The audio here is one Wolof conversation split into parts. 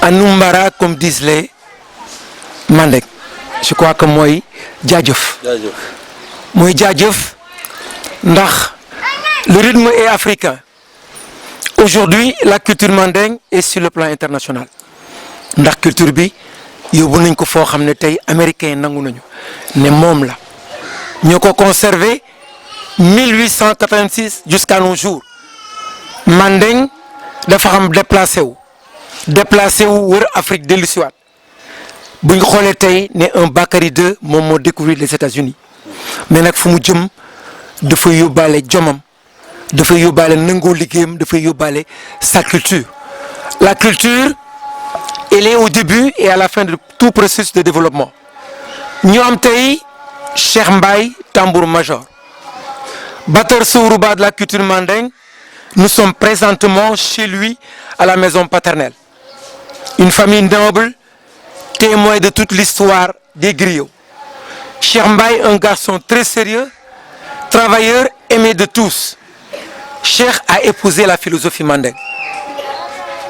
Anumbara, comme disent les Mandek. Je crois que moi, Djadjouf. Moi, Djadjouf, le rythme est africain. Aujourd'hui, la culture mandingue est sur le plan international. La culture bi, yóbbu nañ ko foo xam ne tey américain nangu nañu ne moom la ñoo ko conservé 1886 jusqu'à nos jours mandingue dafa xam déplacé wu wër Afrique dellusiwaat bu ñu xoolee tey ne un Bakary II moom moo découvrir les États-Unis mais nag fu mu jëm dafa yóbbaale jomam dafa yóbbaale nangoo liggéeyam dafa yóbbaale sa culture. La culture, elle est au début et à la fin de tout processus de développement. Ñu am tey Cheikh Mbaye tambour major batteur Sourouba de la culture mandingue. Nous sommes présentement chez lui à la maison paternelle. Une famille noble, témoin de toute l'histoire des griots. Cheikh Mbaye, un garçon très sérieux, travailleur, aimé de tous. Cheikh a épousé la philosophie mandingue.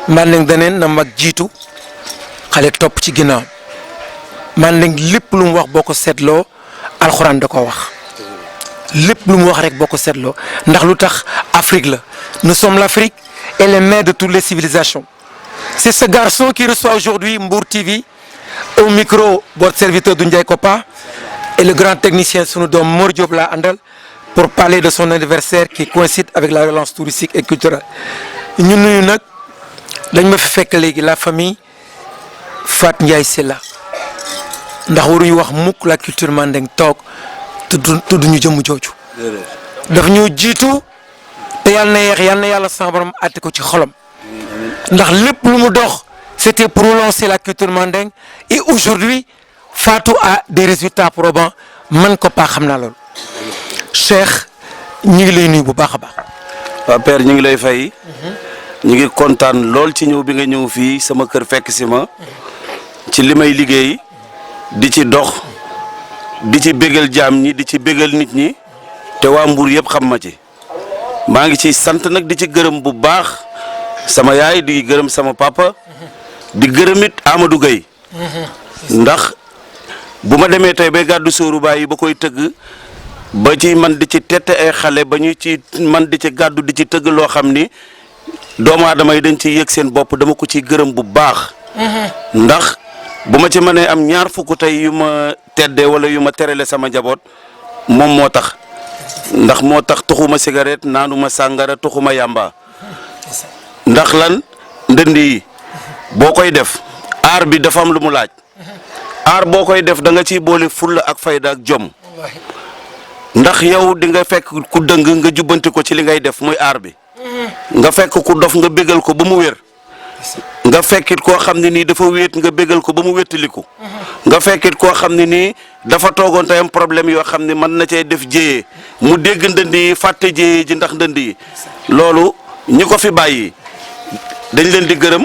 Mandingue danen na mag jiitu xale topp ci ginnaaw mandingue lépp lu mu wax boo ko seetloo alxuraan da ko wax lépp lu mu wax rek boo ko seetloo ndax lu tax Afrique la nous sommes l'Afrique et les mères de toutes les civilisations. C'est ce garçon qui reçoit aujourd'hui Mbour TV au micro votre serviteur Doundiaye Kopa et le grand technicien sunu doom Mor Diop la àndal pour parler de son anniversaire qui coïncide avec la relance touristique et culturelle. ñu nuyu nag dañ ma fi fekk léegi la famille Fat Ndiaye Sylla ndax waruñu wax mukk la culture mandingue toog tudd ñu jëmm jooju daf ñoo jiitu te yàlla na yeex yàlla na yàlla sama borom àtte ko ci xolam ndax lépp lu mu dox c'était pour relancer la culture mandingue et aujourd'hui Fatou a des résultats probants man ko paa xam naa loolu Cheikh ñu ngi lay nuyu bu baax a baax. waaw père ñu ngi lay fay. ñu ngi kontaan lool ci ñëw bi nga ñëw fii sama kër fekk si ma ci li may liggéey di ci dox di ci bégal jaam ñi di ci bégal nit ñi te waa Mbour yëpp xam ma ci maa ngi ci sant nag di ci gërëm bu baax sama yaay di gërëm sama papa di gërëm it Amadou Gueye ndax bu ma demee tey bay gàddu Sourouba yi ba koy tëgg ba ci man di ci tette ay xale ba ñu ci man di ci gàddu di ci tëgg loo xam ni doomu aadama yi dañ ci yëg seen bopp dama ko ci gërëm bu baax ndax bu ma ci mënee am ñaar fukk tey yu ma teddee wala yu ma terale sama njaboot moom moo tax ndax moo tax tuxuma cigarette naanuma sàngara tuxuma yàmba ndax lan ndënd yi boo koy def aar bi dafa am lu mu laaj aar boo koy def da nga ciy boole fulla ak fayda ak jom ndax yow di nga fekk ku dëng nga jubbanti ko ci li ngay def muy aar bi nga fekk ku dof nga bégal ko ba mu wér nga fekkit koo xam ne nii dafa wéet nga bégal ko ba mu wéttaliku nga fekkit koo xam ne nii dafa toogoon tey am problème yoo xam ne mën na cee def jéyee mu dégg ndënd yi fàtte jéyee ji ndax ndënd yi loolu ñi ko fi bàyyi dañ leen di gërëm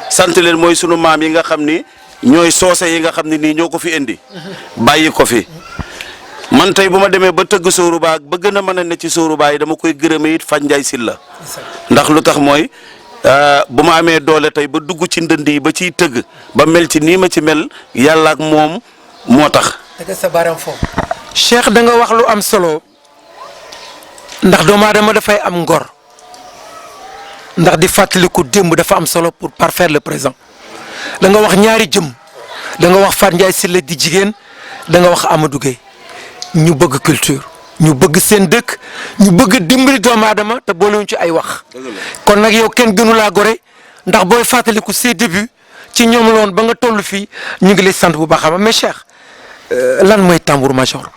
sant leen mooy sunu maam yi nga xam ni ñooy soose yi nga xam ne nii ñoo ko fi indi bàyyi ko fi man tey bu ma demee ba tëgg Sourouba ba gën a mën a ne ci Sourouba yi dama koy gërëme it Fat Ndiaye Sylla ndax lu tax mooy bu ma amee doole tey ba dugg ci ndënd yi ba ciy tëgg ba mel ci nii ma ci mel yàlla ak moom moo tax. dëgg sa baram foofu. Cheikh da nga wax lu am solo ndax doomu aadama dafay am ngor ndax di fàttaliku démb dafa am solo pour parfaire le présent da nga wax ñaari jëm da nga wax Fat Ndiaye Sylla di jigéen da nga wax Amadou Gueye ñu bëgg culture ñu bëgg seen dëkk ñu bëgg dimbali doomu aadama te boolewuñ ci ay wax kon nag yow kenn gënu laa gore ndax booy fàttaliku ses débuts ci ñoom la woon ba nga toll fii ñu ngi lay sant bu baax a mais Cheikh lan mooy tambour major.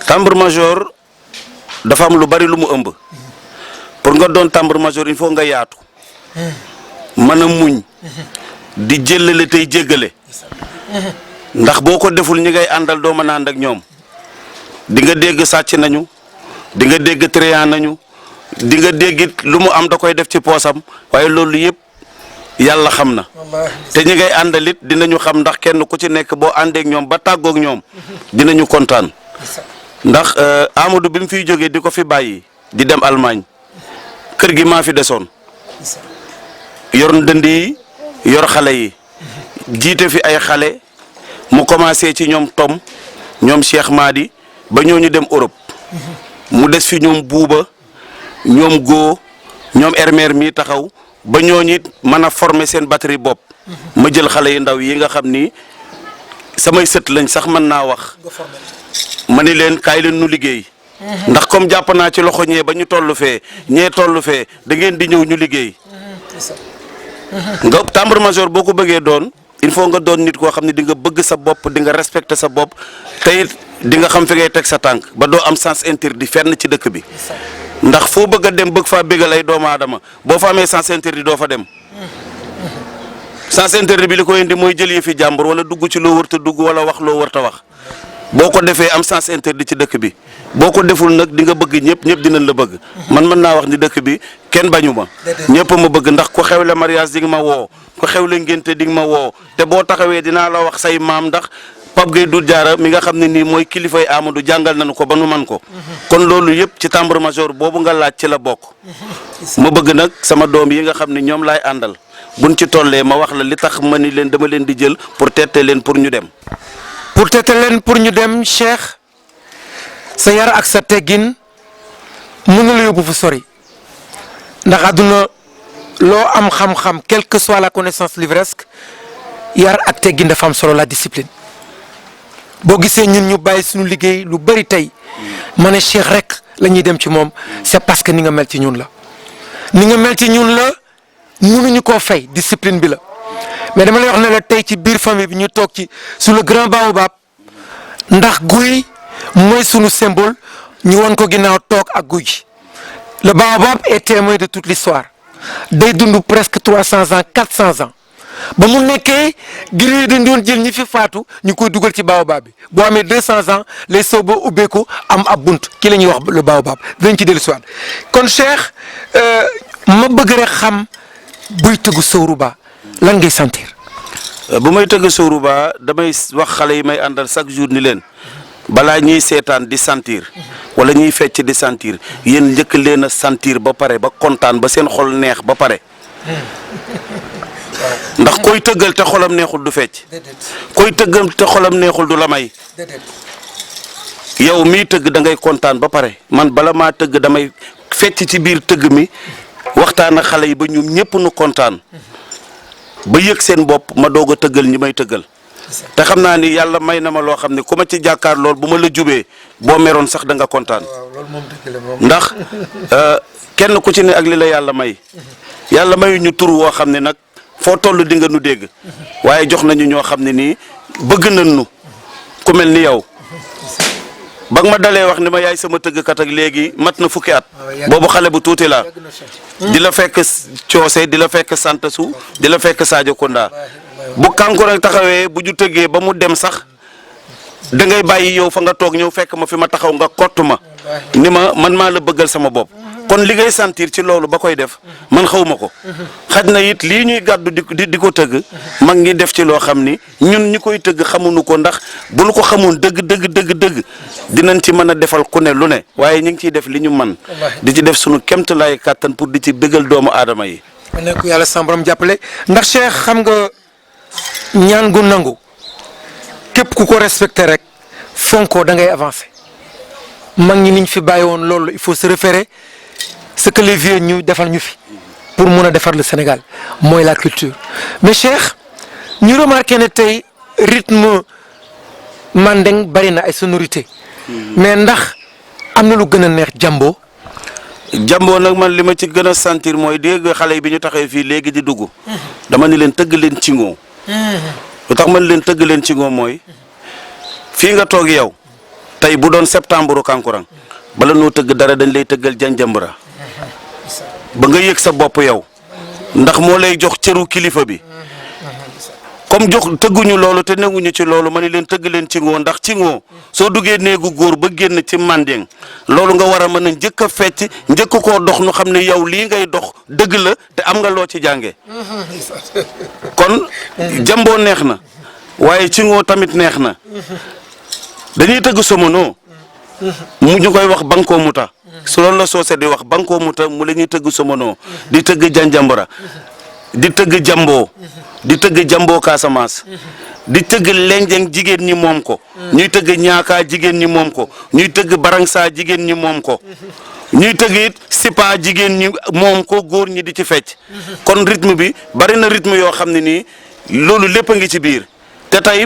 tambour major dafa am lu bari lu mu ëmb pour nga doon tambour major il faut nga yaatu mën a muñ di jëllale tey jéggale ndax boo ko deful ñi ngay àndal doo mën a ànd ak ñoom di nga dégg sàcc nañu di nga dégg trian nañu di nga dégg lu mu am da koy def ci poosam waaye loolu yëpp yàlla xam na te ñi ngay àndalit dinañu xam ndax kenn ku ci nekk boo àndeek ñoom ba tàggook ñoom dinañu kontaan ndax Amadou bi mu fiy jógee di ko fi bàyyi di dem Allemagne kër gi maa fi desoon yor ndënd yi yor xale yi jiite fi ay xale mu commencé ci ñoom Tom ñoom Cheikh Madi ba ñooñu dem Europe mu des fi ñoom buuba ñoom góo ñoom Hermer mii taxaw ba ñooñu it mën a former seen batterie bopp ma jël xale yu ndaw yi nga xam ni samay sët lañ sax mën naa wax ma ni leen kaay leen nu liggéey ndax comme jàpp naa ci loxo ñee ba ñu toll fee ñee toll fee da ngeen di ñëw ñu liggéey nga tambour major boo ko bëggee doon il faut nga doon nit koo xam ne di nga bëgg sa bopp di nga respecter sa bopp te it di nga xam fi ngay teg sa tànk ba doo am sens interdit fenn ci dëkk bi ndax foo bëgg a dem bëgg faa bégal ay doomu aadama boo fa amee sens interdit doo fa dem sens interdit bi li ko indi mooy jël yi fi jàmbur wala dugg ci loo wërta dugg wala wax loo wërta wax boo ko defee am sens interdit ci dëkk bi boo ko deful nag di nga bëgg ñëpp dinañ la bëgg man mën naa wax ni dëkk bi kenn bañu ma ñëpp ma bëgg ndax ku xewle mariage di nga ma woo ku xewle ngénte di nga ma woo te boo taxawee dinaa la wax say maam ndax Pape Gueye du jaara mi nga xam ne nii mooy kilifay Amadou jàngal nañu ko ba nu man ko kon loolu yëpp ci tambour major boobu nga laaj ci la bokk ma bëgg nag sama doom yi nga xam ne ñoom laay àndal buñ ci tollee ma wax la li tax ma ni leen dama leen di jël pour tette leen pour ñu dem Cheikh sa yar ak sa teggin mën na la yóbbu fu sori ndax àdduna loo am xam-xam quelle que soit la connaissance livresque yar ak teggin dafa am solo la discipline boo gisee ñun ñu bàyyi suñu liggéey lu bari tey ma ne Cheikh rek la ñuy dem ci moom c'est parce que ni nga mel ci ñun la ni nga mel ci ñun la mënuñu koo fay discipline bi la mais dama lay wax ne la tey ci biir famille bi ñu toog ci sur le grand baobab ndax guy mooy sunu symbole ñu won ko ginnaaw toog ak guy gi le baobab est témoin de toute l'histoire day dund presque 300 ans 400 ans ba mu nekkee gir yi dañ doon jël ñi fi faatu ñu koy dugal ci baobab bi boo amee 200 ans lay sow ba ubbeeku am ab bunt ki la ñuy wax le baobab dinañ ci dellu si waat kon Cheikh ma bëgg rek xam buy tëggu Sowruba lan ngay sentir. bu may tëgg Sowruba damay wax xale yi may àndal chaque jour ni leen balaa ñuy seetaan di sentir wala ñuy fecc di sentir yéen njëkk leen a sentir ba pare ba kontaan ba seen xol neex ba pare ndax koy tëggal te xolam neexul du fecc koy tëggal te xolam neexul du la may yow miy tëgg da ngay kontaan ba pare man bala maa tëgg damay fecc ci biir tëgg mi waxtaan ak xale yi ba ñoom ñëpp nu kontaan ba yëg seen bopp ma doog a tëggal ñi may tëggal te xam naa ni yàlla may na ma loo xam ne ku ma ci jàkkaar lool bu ma la jubee boo meroon sax da nga kontaan ndax kenn ku ci ne ak li la yàlla may yàlla mayu ñu tur woo xam ne nag foo toll di nga nu dégg waaye jox nañu ñoo xam ne nii bëgg nañ nu ku mel ni yow ba nga ma dalee wax ni ma yaay sama tëggkat ak léegi mat na fukki at boobu xale bu tuuti laa di la fekk coose di la fekk santasu di la fekk Sadio Kounda bu kanku rek taxawee bu ju tëggee ba mu dem sax da ngay bàyyi yow fa nga toog ñëw fekk ma fi ma taxaw nga kott ma ni ma man maa la bëggal sama bopp kon li ngay sentir ci loolu ba koy def man xaw ma ko xaj na it lii ñuy gàddu di ko tëgg mag ngi def ci loo xam ni ñun ñi koy tëgg xamuñu ko ndax bu ñu ko xamoon dëgg dinañ ci mën a defal ku ne lu ne waaye ñu ngi ciy def li ñu man di ci def sunu kemtalaay kàttan pour di ci bëggal doomu aadama yi. ne ko yàlla sam borom jàppale ndax Cheikh xam nga ñaan gu nangu képp ku ko respecté rek fonko da ngay avancer mag ñi niñ fi bàyyi woon loolu il faut se référer ce que les vieux ñu defal ñu fi pour mun a defar le Sénégal mooy la culture mais Cheikh ñu remarqué ne tey rythme mandeng bari na ay sonorité mais ndax am na lu gën a neex Jambo. Jambo nag man li ma ci gën a sentir mooy dégg xale yi bi ñu taxee fii léegi di dugg. dama ni leen tëgg leen ci ngoo. lu tax man leen tëgg leen ci ngoo mooy fii nga toog yow tey bu doon septembre kankurang bala noo tëgg dara dañ lay tëggal janjambara ba nga yëg sa bopp yow ndax moo lay jox cëru kilifa bi comme jox tëgguñu loolu te neguñu ci loolu ma ni leen tëgg leen ci ngoo ndax ci ngoo soo duggee néegu góor ba génn ci mandeng loolu nga war a mën a njëkk a fecc njëkk koo dox nu xam ne yow lii ngay dox dëgg la te am nga loo ci jànge kon Jambo neex na waaye ci ngoo tamit neex na dañuy tëgg somono mu ñu koy wax bankoo muta su loolu la soose di wax bankoo muta mu la ñuy tëgg somono di tëgg janjambara di tëgg Jambo di tëgg Jambo Casamance di tëgg lenjeng jigéen ñi moom ko ñuy tëgg ñaakaa jigéen ñi moom ko ñuy tëgg barangsa jigéen ñi moom ko ñuy tëgg it sipa jigéen ñi moom ko góor ñi di ci fecc kon rythme bi bari na rythme yoo xam ne nii loolu lépp a ngi ci biir te tey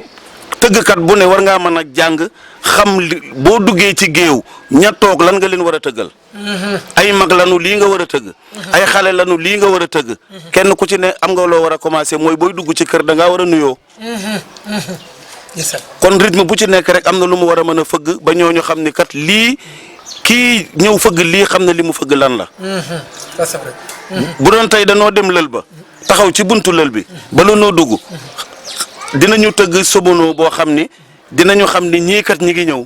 tëggkat bu ne war ngaa mën a jàng xam boo duggee ci géew ña toog lan nga leen war a tëggal ay mag lanu lii nga war a tëgg ay xale lanu lii nga war a tëgg kenn ku ci ne am nga loo war a commencé mooy booy dugg ci kër da ngaa war a nuyoo kon rythme bu ci nekk rek am na lu mu war a mën a fëgg ba ñooñu xam ni kat lii kii ñëw fëgg lii xam na li mu fëgg lan la bu doon tey danoo dem lël ba taxaw ci buntu lël bi bala noo dugg dinañu tëgg somono boo xam ni dinañu xam ni ñii kat ñi ngi ñëw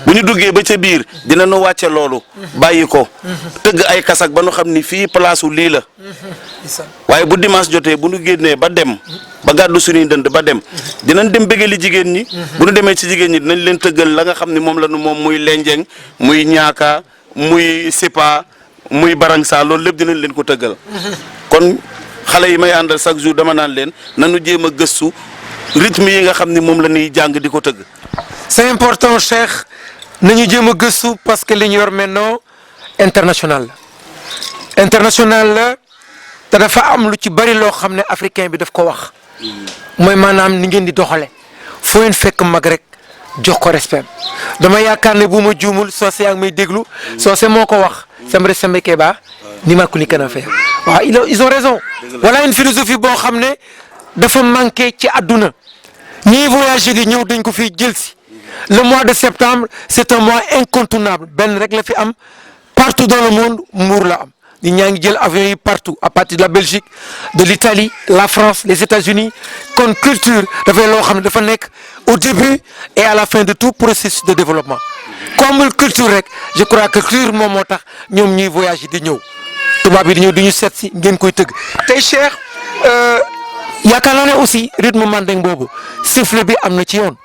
bu ñu duggee ba ca biir dinañu wàcce loolu bàyyi ko tëgg ay kasak ba nu xam ni fii place lii la waaye bu dimanche jotee bu ñu génnee ba dem ba gàddu suñuy dënd ba dem dinañ dem bëggali jigéen ñi bu ñu demee ci jigéen ñi dinañ leen tëggal la nga xam ni moom la nu moom muy lenjeng muy ñaaka muy sipa muy barangsa loolu lépp dinañ leen ko tëggal kon xale yi may àndal chaque jour dama naan leen nanu jéem a gëstu rythme yi nga xam ni moom la ñuy jàng di ko tëgg. c'est important Cheikh nañu jéem a gëstu parce que li ñu yor maintenant international la te dafa am lu ci bari loo xam ne africain bi daf ko wax mooy maanaam ni ngeen di doxale foo leen fekk mag rek jox ko respect dama yaakaar ne bu ma juumul soose yaa ngi may déglu soose moo ko wax Sembre Sembe Keba ni ma ku ni kana fee waaw ils ont raison voilà une philosophie boo xam ne dafa manqué ci àdduna ñiy voyager di ñëw dañ ko fiy jël si le mois de septembre c'est un mois incontournable benn rek la fi am partout dans le monde Mbour la am nit ñaa ngi jël avion yi partout à partir de la Belgique de l'Italie la France les États-Unis kon culture dafay loo xam ne dafa nekk au début et à la fin de tout processus de développement comme culture rek je crois que culture moom moo tax ñoom ñuy voyager di ñëw tubaab yi di ñëw di ñu seet si ngeen koy tëgg tey Cheikh yaakaar naa ne aussi rythme mandeng boobu sifflet bi am na ci yoon.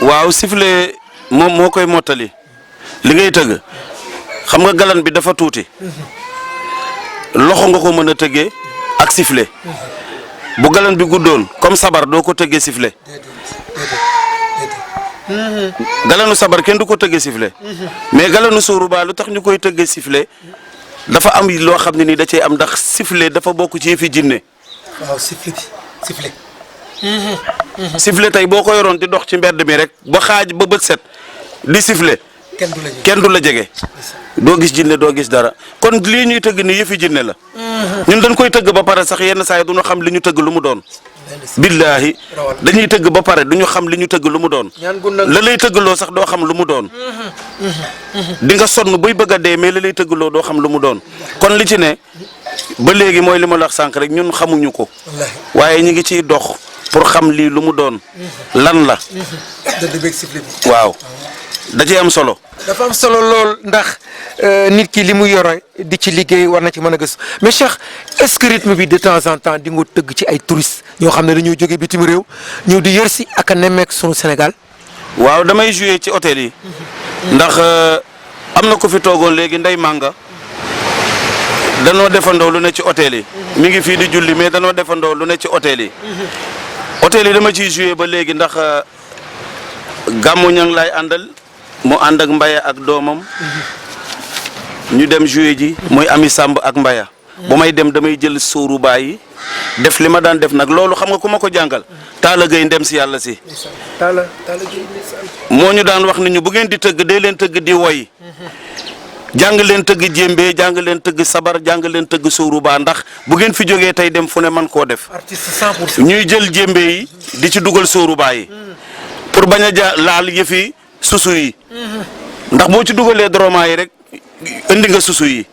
waaw sifflet moom moo koy mottali li ngay tëgg xam nga galan bi dafa tuuti loxo nga ko mën a tëggee ak sifflet bu galan bi guddoon comme sabar doo ko tëggee sifflet galanu sabar kenn du ko tëggee sifflet mais galanu sóoruba lu tax ñu koy tëggee sifflet dafa am loo xam ne ni da cee am ndax sifflet dafa bokk ci yëfi jinne. waaw sifflet. sifflet tey boo ko yoroon di dox ci mbedd mi rek ba xaaj ba bët set di sifflet kenn du la jege doo gis jinne doo gis dara kon lii ñuy tëgg ni yëfi jinne la ñun dañ koy tëgg ba pare sax yenn saa yi du ñu xam li ñu tëgg lu mu doon billaahi dañuy tëgg ba pare du ñu xam li ñu tëgg lu mu doon la lay tëggloo sax doo xam lu mu doon di nga sonn buy bëgg a dee mais la lay tëggloo doo xam lu mu doon kon li ci ne ba léegi mooy li ma la wax sànq rek ñun xamuñu ko waaye ñu ngi ciy dox pour xam lii lu mu doon lan la waaw da ciy am solo. dafa am solo lool ndax nit ki li mu yore di ci liggéey war na ci mën a gëstu mais Cheikh est-ce que rythme bi de temps en temps di nga tëgg ci ay touristes ñoo xam ne dañoo jógee bitim réew ñëw di yër si ak a nemmeek sunu Sénégal. waaw damay jouer ci hôtel yi. ndax am na ko fi toogoon léegi Ndey Manga danoo defandoo lu ne ci hôtel yi. mi ngi fii di julli mais danoo defandoo lu ne ci hôtel yi. hôtel yi dama ciy jouer ba léegi ndax gàmmu ñang laay àndal. mu ànd ak Mbaya ak doomam ñu dem jouer ji mooy Ami Samb ak Mbaya bu may dem damay jël sóoru baay yi def li ma daan def nag loolu xam nga ku ma ko jàngal Talla Gueye ndem si yàlla si moo ñu daan wax ni ñu bu ngeen di tëgg dee leen tëgg di woy jàng leen tëgg jéembe jàng leen tëgg sabar jàng leen tëgg sóoruba ndax bu ngeen fi jógee tey dem fu ne man koo def artiste 100%. ñuy jël jéembe yi di ci dugal sóoruba yi pour bañ a laal yëfi susu yi ndax boo ci dugalee droma yi rek indi nga susu yi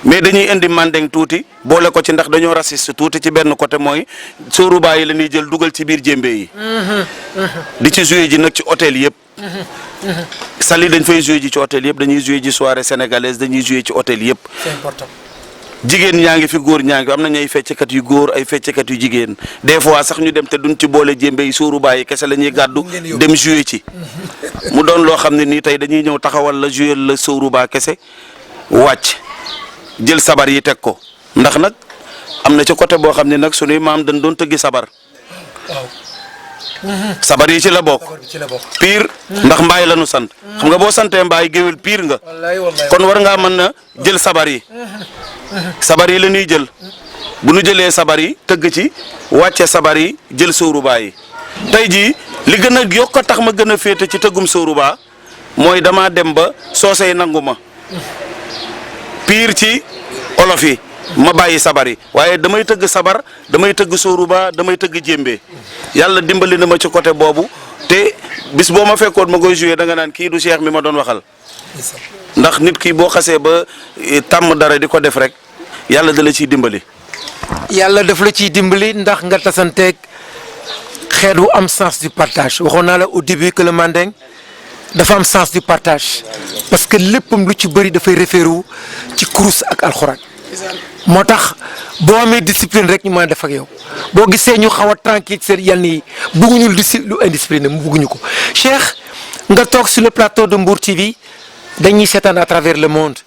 mais dañuy indi mandeng tuuti boole ko ci ndax dañoo raciste tuuti ci benn côté mooy sóoruba yi la ñuy jël dugal ci biir jéembe yi di ci joué ji nag ci hôtel yëpp Saly dañ fay joué ji ci hôtel yëpp dañuy joué ji soirée sénégalaise dañuy joué ci hôtel yëpp c'est important. jigéen ñaa ngi fi góor ñaa ngi fi am nañu ay fecckat yu góor ay fecckat yu jigéen des fois sax ñu dem te duñ ci boole jéembe yi sóoruba yi kese la ñuy gàddu dem joué ci mu doon loo xam ne nii tey dañuy ñëw taxawal la joué la sóoruba kese wàcc jël sabar yi teg ko ndax nag am na ci côté boo xam ne nag sunuy maam dañ doon tëggi sabar sabar yi ci la bokk pire ndax mbaay la nu sant xam nga boo santee mbaay géwél pire nga kon war ngaa mën na jël sabar yi la ñuy jël bu nu jëlee sabar yi tëgg ci wàcce sabar yi jël sóoruba yi tey jii li gën a yokk a tax ma gën a féete ci tëggum sóoruba mooy dama dem ba soosey nangu ma pire ci olof yi ma bàyyi sabar yi waaye damay tëgg sabar damay tëgg sóoruba damay tëgg jéembe yàlla dimbali na ma ci côté boobu te bis boo ma fekkoon ma koy joué da nga naan kii du Cheikh mi ma doon waxal ndax nit ki boo xasee ba tàmm dara di ko def rek yàlla da la ciy dimbali. yàlla daf la ciy dimbali ndax nga tasanteeg xeet wu am sens du partage waxoon naa la au début que le mandeng dafa am sens du partage parce que léppam lu ci bëri dafay référé wu ci kurus ak alxuraan moo tax boo amee discipline rek ñu mën a def ak yow boo gisee ñu xaw a tranquille seen yenn yi bëgguñu lu indiscipliné mu bëgguñu ko Cheikh nga toog sur le plateau de Mbour TV dañuy seetaan à travers le monde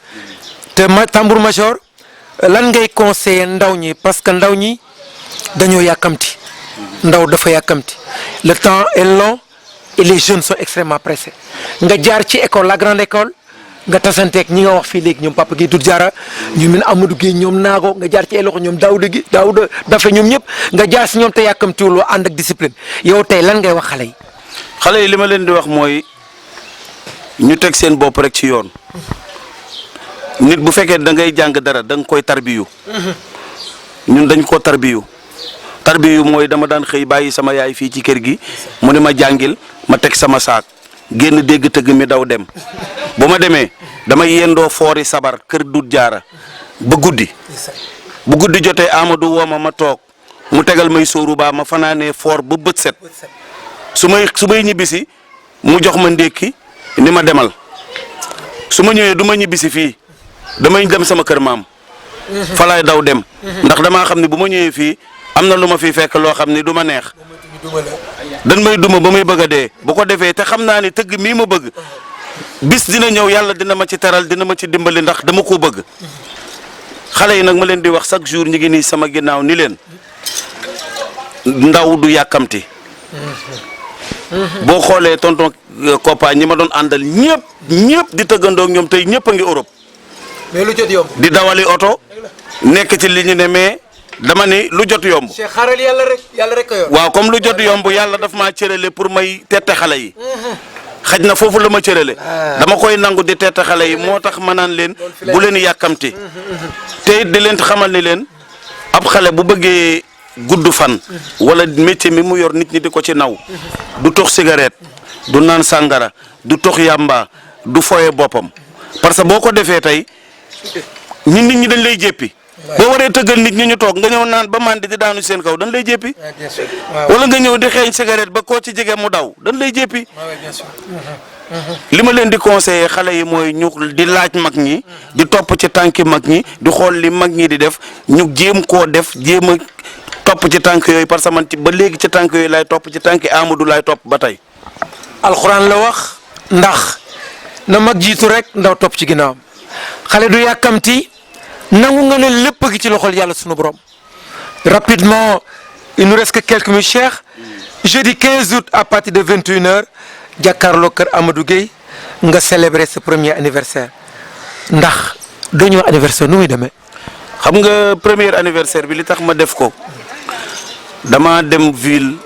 te Tambour Major lan ngay conseiller ndaw ñi parce que ndaw ñi dañoo yàkkamti ndaw dafa yàkkamti le temps est long et les jeunes sont extrêmement pressés nga jaar ci école la grande école nga tasanteeg ñi nga wax fii léegi ñoom Papa Guèye Doudou Diarra ñu min Amadou Guèye ñoom Naago nga jaar ci ay loxo ñoom Daouda Dafe ñoom ñëpp nga jaar si ñoom te yàkkamtiwuloo ànd ak discipline yow tey lan ngay wax xale yi. xale yi li ma leen di wax mooy ñu teg seen bopp rek ci yoon nit bu fekkee da ngay jàng dara da nga koy tarbiyu ñun dañ ko tarbiyu mooy dama daan xëy bàyyi sama yaay fii ci kër gi mu ne ma jàngil ma teg sama saak génn dégg tëgg mi daw dem bu ma demee damay yendoo foori sabar kër Doudou Diarra ba guddi bu guddi jotee Amadou woo ma toog mu tegal may sóoruba ma fanaanee foor ba bët set su may ñibbisi mu jox ma ndékki ni ma demal su ma ñëwee du ma ñibbisi fii damay dem sama kër maam falaay daw dem ndax damaa xam ne bu ma ñëwee fii am na lu ma fi fekk loo xam ni du ma neex dañ may duma ba may bëgg a dee bu ko defee te xam naa ni tëgg mii ma bëgg bis dina ñëw yàlla dina ma ci teral dina ma ci dimbali ndax dama ko bëgg xale yi nag ma leen di wax chaque jour ñu ngi nii sama ginnaaw ni leen ndaw du yàkkamti boo xoolee tonton Koppa ñi ma doon àndal ñëpp di tëggandoog ñoom tey ñëpp a ngi Europe mais lu jot yomb di dawali oto nekk ci li ñu ne mais dama ni lu jot yomb. Cheikh xaaral yàlla rek ko yor. waaw comme lu jot yomb yàlla daf maa cërale pour may tette xale yi. xaj na foofu la ma cërale. dama koy nangu di tette xale yi moo tax ma naan leen bu leen yàkkamti. te it di leen xamal ni leen ab xale bu bëggee gudd fan. wala métier mi mu yor nit ñi di ko ci naw. du tox cigarette. du naan sàngara du tox yàmba du foye boppam. parce que boo ko defee tey nit ñi dañ lay jéppi. boo waree tëggal nit ñi ñu toog nga ñëw naan ba mandi di daanu seen kaw dañ lay jéppi wala nga ñëw di xeeñ cigarette ba koo ci jege mu daw dañ lay jéppi li ma leen di conseiller xale yi mooy ñu di laaj mag ñi di topp ci tànki mag ñi di xool li mag ñi di def ñu jéem koo def jéem a topp ci tànk yooyu parce que man ci ba léegi ci tànk yooyu laay topp ci tànki Amadou laay topp ba tey. alxuraan la wax ndax na mag jiitu rek ndaw topp ci ginnaawam xale du yàkkamti nangu nga ne lépp gi ci loxol yàlla sunu borom rapidement il nous reste que quelques minutes Cheikh jeudi 15 août à partir de 21h jàkkaarloo kër Amadou Guèye nga célébrer ce premier anniversaire ndax dañoo anniversaire nu muy demee. xam nga premier anniversaire bi li tax ma def ko dama dem ville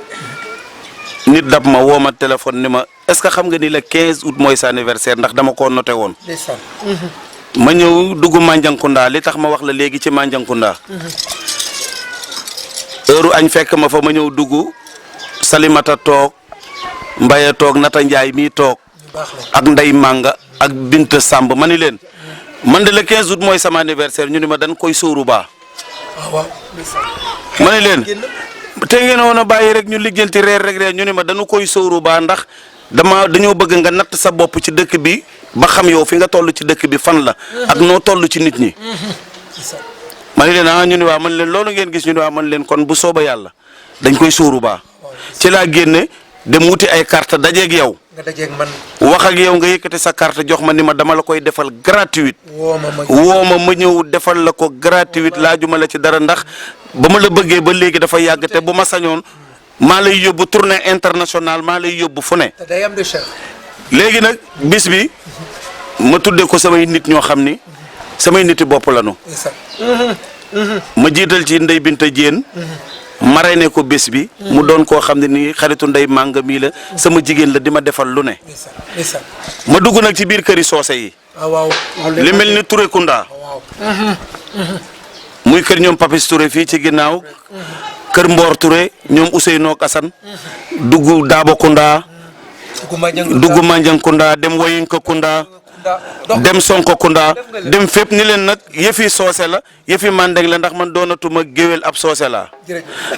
nit dab ma woo ma téléphone ni ma est-ce que xam nga ni le 15 août mooy sa anniversaire ndax dama koo noté woon. ma ñëw dugg Mandiankunda li tax ma wax la léegi ci Mandiankunda. heure añ fekk ma fa ma ñëw dugg Salimata toog Mbaye toog Nata Ndiaye mii toog ak Ndey Manga ak Bint Samb ma ni leen man de le 15 août mooy sama anniversaire ñu ni ma dañ koy sóoru baa. ma ni leen te ngeen woon a bàyyi rek ñu lijjanti reer rek ñu ni ma dañu koy sóoru baa ndax dañoo bëgg nga natt sa bopp ci dëkk bi ba xam yow fi nga toll ci dëkk bi fan la ak noo toll ci nit ñi. ma ni leen ñu ni waa man leen loolu ngeen gis ñu ni waa man leen kon bu sooba yàlla dañ koy sóoru baa ci laa génne dem wuti ay carte dajeeg yow. nga dajeeg man. wax ak yow nga yëkkati sa carte jox ma ni ma dama la koy defal gratuite. woo ma ñëw defal la ko gratuite laajuma la ci dara ndax ba ma la bëggee ba léegi dafa yàgg te bu ma sañoon maa lay yóbbu tournée internationale maa lay yóbbu fu ne. day am de cher. léegi nag bis bi ma tuddee ko samay nit ñoo xam ni samay niti bopp lañu. ma jiital ci Ndey Binta Jéen marraine ko bés bi. mu doon koo xam ne nii xaritu Ndey Manga mii la sama jigéen la di ma defal lu ne. ma dugg nag ci biir këri soose yi. li mel ni Touré Kunda. muy kër ñoom Papis Touré fii ci ginnaaw. kër Mboor Touré ñoom Ousseynou ak Assane. dugg Daabo Kunda. dugg Mandiankunda dem Woyinka Kunda. dem Sonko Kunda dem fépp ni leen nag yëfi soose la yëfi mandeng la ndax man doonatuma géwél ab soose la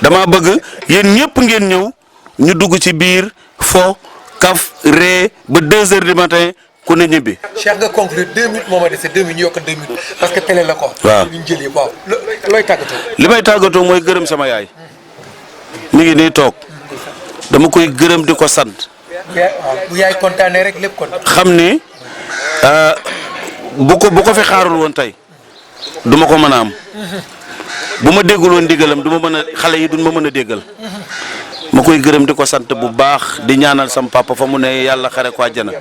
dama bëgg yéen ñëpp ngeen ñëw ñu dugg ci biir fo kaf ree ba 2 heures du matin ku ne ñibbi. Cheikh nga conclure 2 minutes moo ma dese 2 minutes ñu yokk 2 minutes parce que télé la ko. waaw ñu jëlee waaw looy tàggatoo. li may tàggatoo mooy gërëm sama yaay mi ngi nii toog dama koy gërëm di ko sant. bu yaay kontaanee rek lépp kontaan. xam ni. bu ko fi xaarul woon tey du ma ko mën a am bu ma déggul woon ndigalam du ma mën a xale yi duñ ma mën a déggal ma koy gërëm di ko sant bu baax di ñaanal sam papa fa mu ne yàlla xare ko àjjana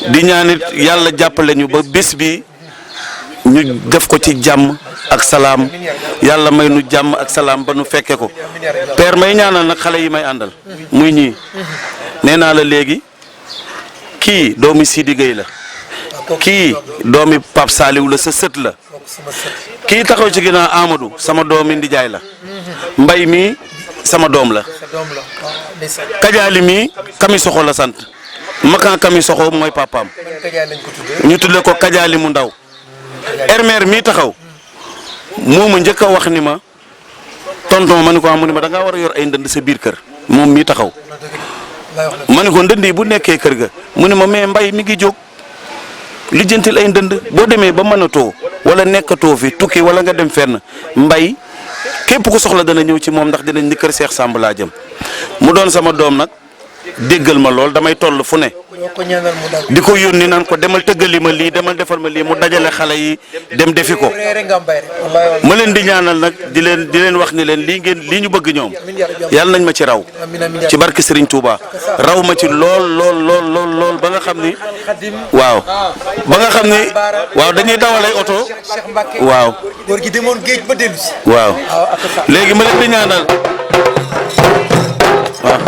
di ñaanit yàlla jàppale ñu ba bés bi ñu def ko ci jàmm ak salaam yàlla may nu jàmm ak salaam ba nu fekke ko père may ñaanal nag xale yi may àndal muy ñii nee naa la léegi kii doomi Sidi Gueye la. kii doomi Pape Saliou la sa sët la kii taxaw ci ginnaaw Amadou sama doomi ndijaay la Mbay mi sama doom la Kajaali mi Kami Soxo la sant Makan Kami Soxo mooy papaam ñu tudde ko Kajaali mu ndaw Hermer mi taxaw moo ma njëkk a wax ni ma tonton ma ni ko amu ni ma da ngaa war a yor ay ndënd sa biir kër moom mii taxaw ma ni ko ndënd yi bu nekkee kër ga mu ni ma mais Mbay mi ngi jóg lijjantil ay ndënd boo demee ba mënatoo wala nekkatoo fi tukki wala nga dem fenn Mbay képp ku soxla dana ñëw ci moom ndax dinañ ni kër Cheikh Samb laa jëm mu doon sama doom nag déggal ma lool damay toll fu ne di ko yónni naan ko demal tëggali ma lii demal defal ma lii mu dajale xale yi dem defi ko ma leen di ñaanal nag di leen wax ni leen lii ñu bëgg ñoom yàlla nañ ma ci raw ci barke Serigne Touba raw ma ci lool ba nga xam ni waaw ba nga xam ni waaw dañuy dawalay oto waaw góor gi demoon géej ba dellu si waaw léegi ma leen di ñaanal waaw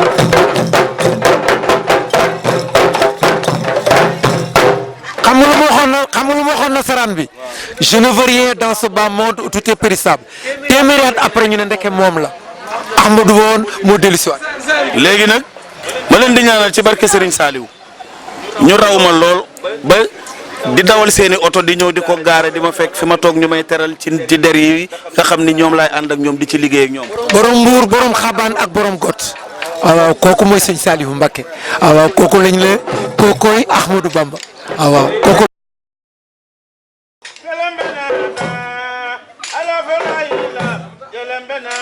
xam nga lu ma waxoon nasaraan bi je ne veux rien dans ce bas monde où tout est périssable téeméeri at après ñu ne ndeke moom la Ahmadou woon moo dellu si waat léegi nag ma leen di ñaanal ci barke Serigne Saliou ñu raw ma lool ba di dawal seeni oto di ñëw di ko gaare di ma fekk fi ma toog ñu may teral ci der yi nga xam ni ñoom laay ànd ak ñoom di ci liggéey ak ñoom. borom Mbuur borom Xabaan ak borom Got waaw kooku mooy sëñ Saliou Mbacké waaw kooku lañ la kookoy Ahmadou Bamba waaw kooku. Jelembena